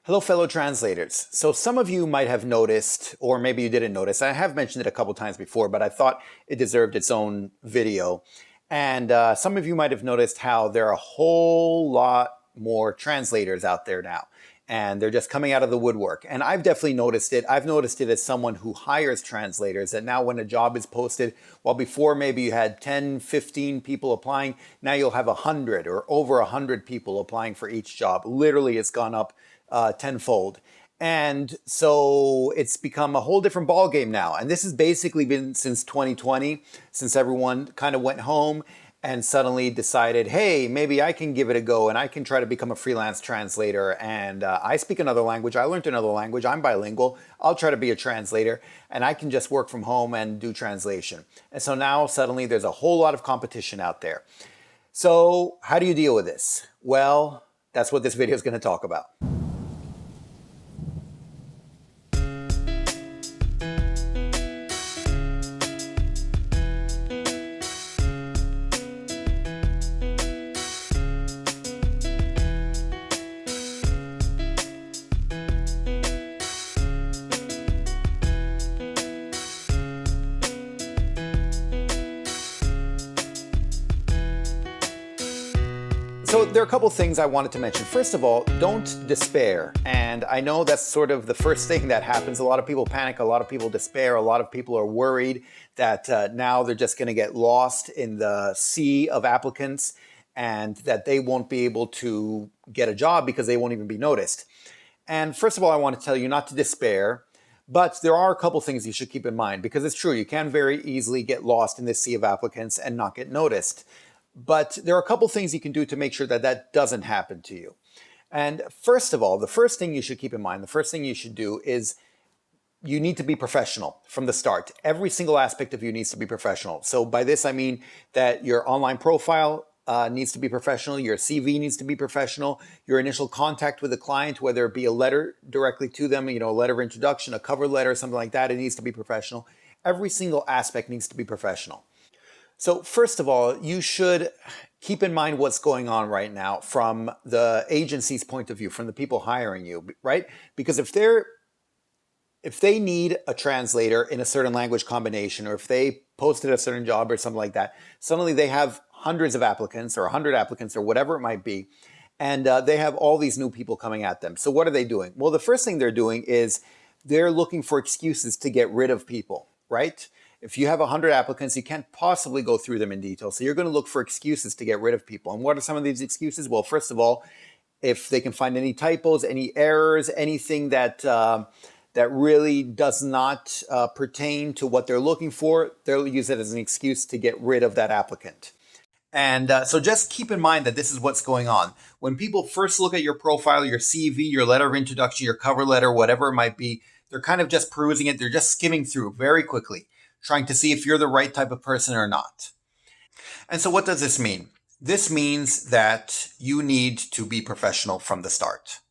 Hello, fellow translators. So some of you might have noticed, or maybe you didn't notice, I have mentioned it a couple times before, but I thought it deserved its own video. And some of you might have noticed how there are a whole lot more translators out there now. And they're just coming out of the woodwork. And I've definitely noticed it. I've noticed it as someone who hires translators, that now when a job is posted, while before maybe you had 10, 15 people applying, now you'll have 100 or over 100 people applying for each job. Literally, it's gone up tenfold. And so it's become a whole different ballgame now. And this has basically been since 2020, since everyone kind of went home and suddenly decided, hey, maybe I can give it a go and I can try to become a freelance translator. And I speak another language. I learned another language. I'm bilingual. I'll try to be a translator and I can just work from home and do translation. And so now suddenly there's a whole lot of competition out there. So how do you deal with this? Well, that's what this video is going to talk about. So there are a couple things I wanted to mention. First of all, don't despair. And I know that's sort of the first thing that happens. A lot of people panic, a lot of people despair, a lot of people are worried that now they're just going to get lost in the sea of applicants and that they won't be able to get a job because they won't even be noticed. And first of all, I want to tell you not to despair. But there are a couple things you should keep in mind because it's true, you can very easily get lost in this sea of applicants and not get noticed. But there are a couple things you can do to make sure that that doesn't happen to you. And first of all, the first thing you should keep in mind, the first thing you should do is you need to be professional from the start. Every single aspect of you needs to be professional. So by this, I mean that your online profile needs to be professional, your CV needs to be professional, your initial contact with the client, whether it be a letter directly to them, a letter of introduction, a cover letter, something like that, it needs to be professional. Every single aspect needs to be professional. So first of all, you should keep in mind what's going on right now from the agency's point of view, from the people hiring you, right? Because if they need a translator in a certain language combination, or if they posted a certain job or something like that, suddenly they have hundreds of applicants or 100 applicants or whatever it might be, and they have all these new people coming at them. So what are they doing? Well, the first thing they're doing is they're looking for excuses to get rid of people, right? If you have 100 applicants, you can't possibly go through them in detail. So you're going to look for excuses to get rid of people. And what are some of these excuses? Well, first of all, if they can find any typos, any errors, anything that really does not pertain to what they're looking for, they'll use it as an excuse to get rid of that applicant. And so just keep in mind that this is what's going on. When people first look at your profile, your CV, your letter of introduction, your cover letter, whatever it might be, they're kind of just perusing it. They're just skimming through very quickly, trying to see if you're the right type of person or not. And so what does this mean? This means that you need to be professional from the start.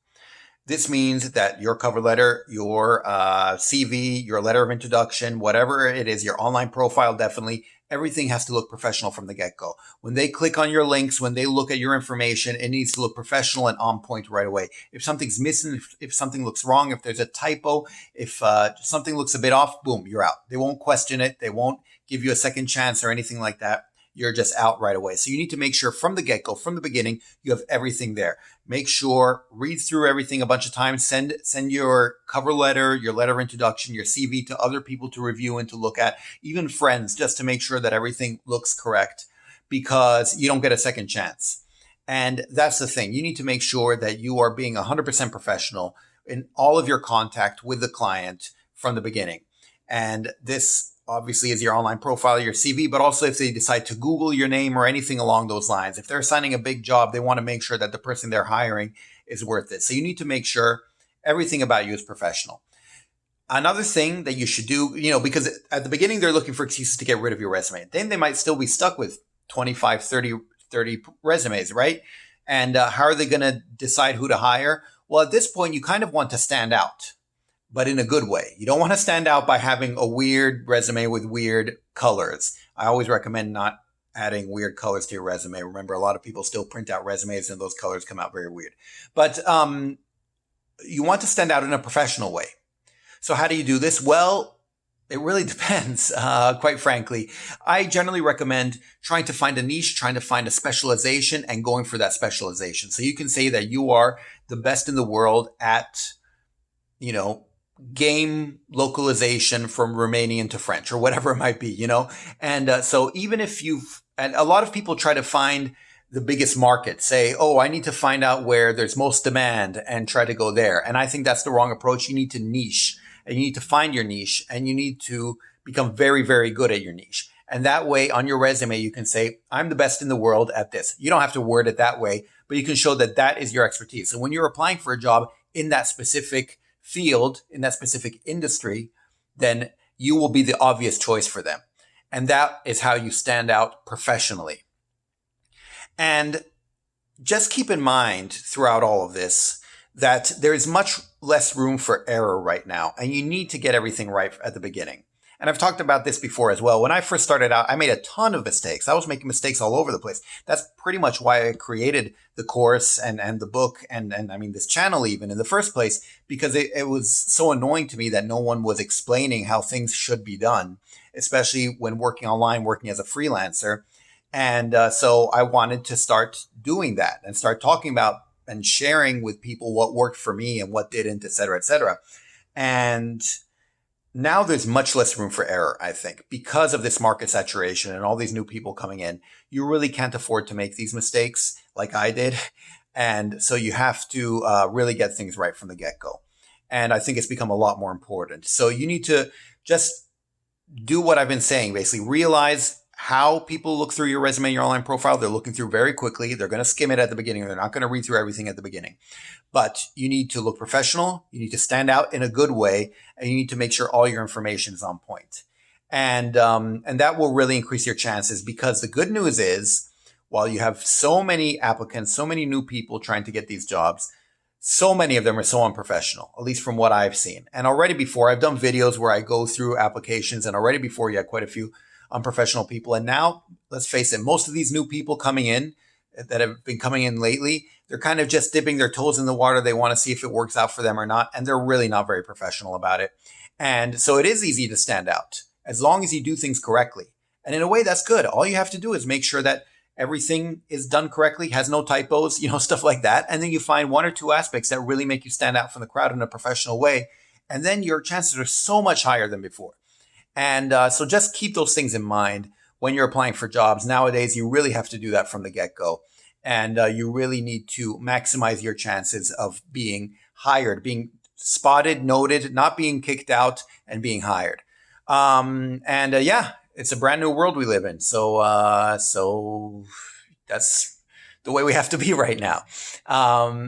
This means that your cover letter, your CV, your letter of introduction, whatever it is, your online profile, definitely, everything has to look professional from the get-go. When they click on your links, when they look at your information, it needs to look professional and on point right away. If something's missing, if something looks wrong, if there's a typo, if something looks a bit off, boom, you're out. They won't question it. They won't give you a second chance or anything like that. You're just out right away. So you need to make sure from the get-go, from the beginning, you have everything there. Make sure, read through everything a bunch of times, send your cover letter, your letter of introduction, your CV to other people to review and to look at, even friends, just to make sure that everything looks correct, because you don't get a second chance. And that's the thing. You need to make sure that you are being 100% professional in all of your contact with the client from the beginning. And this obviously is your online profile, your CV, but also if they decide to Google your name or anything along those lines. If they're assigning a big job, they want to make sure that the person they're hiring is worth it. So you need to make sure everything about you is professional. Another thing that you should do, because at the beginning, they're looking for excuses to get rid of your resume. Then they might still be stuck with 25, 30 resumes, right? And how are they going to decide who to hire? Well, at this point, you kind of want to stand out, but in a good way. You don't want to stand out by having a weird resume with weird colors. I always recommend not adding weird colors to your resume. Remember, a lot of people still print out resumes and those colors come out very weird. But you want to stand out in a professional way. So how do you do this? Well, it really depends, quite frankly. I generally recommend trying to find a niche, trying to find a specialization, and going for that specialization. So you can say that you are the best in the world at, game localization from Romanian to French or whatever it might be, And so even if and a lot of people try to find the biggest market, say, oh, I need to find out where there's most demand and try to go there. And I think that's the wrong approach. You need to niche. And you need to find your niche, and you need to become very, very good at your niche. And that way on your resume, you can say, I'm the best in the world at this. You don't have to word it that way, but you can show that that is your expertise. So when you're applying for a job in that specific field, in that specific industry, then you will be the obvious choice for them. And that is how you stand out professionally. And just keep in mind throughout all of this that there is much less room for error right now, and you need to get everything right at the beginning. And I've talked about this before as well. When I first started out, I made a ton of mistakes. I was making mistakes all over the place. That's pretty much why I created the course and the book and I mean this channel even in the first place, because it was so annoying to me that no one was explaining how things should be done, especially when working online, working as a freelancer. And so I wanted to start doing that and start talking about and sharing with people what worked for me and what didn't, et cetera, et cetera. And now there's much less room for error, I think, because of this market saturation and all these new people coming in. You really can't afford to make these mistakes like I did. And so you have to really get things right from the get-go. And I think it's become a lot more important. So you need to just do what I've been saying, basically realize how people look through your resume, your online profile. They're looking through very quickly. They're going to skim it at the beginning. They're not going to read through everything at the beginning. But you need to look professional. You need to stand out in a good way, and you need to make sure all your information is on point. And that will really increase your chances, because the good news is, while you have so many applicants, so many new people trying to get these jobs, so many of them are so unprofessional, at least from what I've seen. And already before, I've done videos where I go through applications, and already before you had quite a few unprofessional people. And now, let's face it, most of these new people coming in that have been coming in lately, they're kind of just dipping their toes in the water. They want to see if it works out for them or not. And they're really not very professional about it. And so it is easy to stand out as long as you do things correctly. And in a way, that's good. All you have to do is make sure that everything is done correctly, has no typos, stuff like that. And then you find one or two aspects that really make you stand out from the crowd in a professional way. And then your chances are so much higher than before. And so just keep those things in mind when you're applying for jobs. Nowadays, you really have to do that from the get-go. And you really need to maximize your chances of being hired, being spotted, noted, not being kicked out, and being hired. Yeah, it's a brand new world we live in. So that's the way we have to be right now.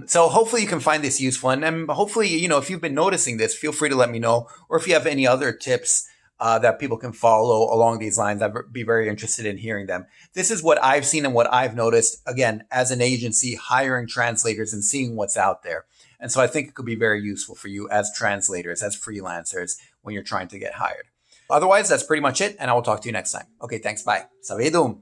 So hopefully you can find this useful. And hopefully, if you've been noticing this, feel free to let me know. Or if you have any other tips that people can follow along these lines, I'd be very interested in hearing them. This is what I've seen and what I've noticed, again, as an agency, hiring translators and seeing what's out there. And so I think it could be very useful for you as translators, as freelancers, when you're trying to get hired. Otherwise, that's pretty much it, and I will talk to you next time. Okay, thanks. Bye. Savedum.